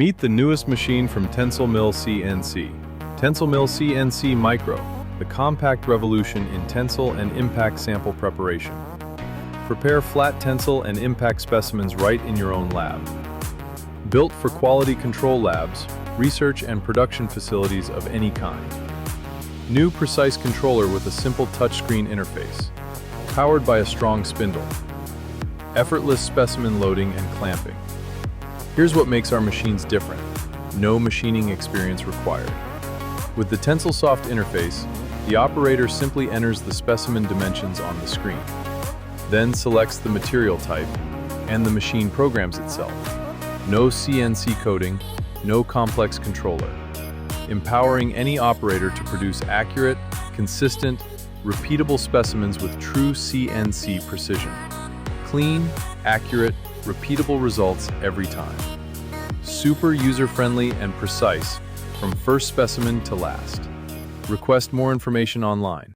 Meet the newest machine from TensileMill CNC. TensileMill CNC Micro, the compact revolution in tensile and impact sample preparation. Prepare flat tensile and impact specimens right in your own lab. Built for quality control labs, research and production facilities of any kind. New precise controller with a simple touchscreen interface. Powered by a strong spindle. Effortless specimen loading and clamping. Here's what makes our machines different. No machining experience required. With the TensileSoft interface, the operator simply enters the specimen dimensions on the screen, then selects the material type, and the machine programs itself. No CNC coding, no complex controller. Empowering any operator to produce accurate, consistent, repeatable specimens with true CNC precision. Clean, accurate, repeatable results every time. Super user-friendly and precise, from first specimen to last. Request more information online.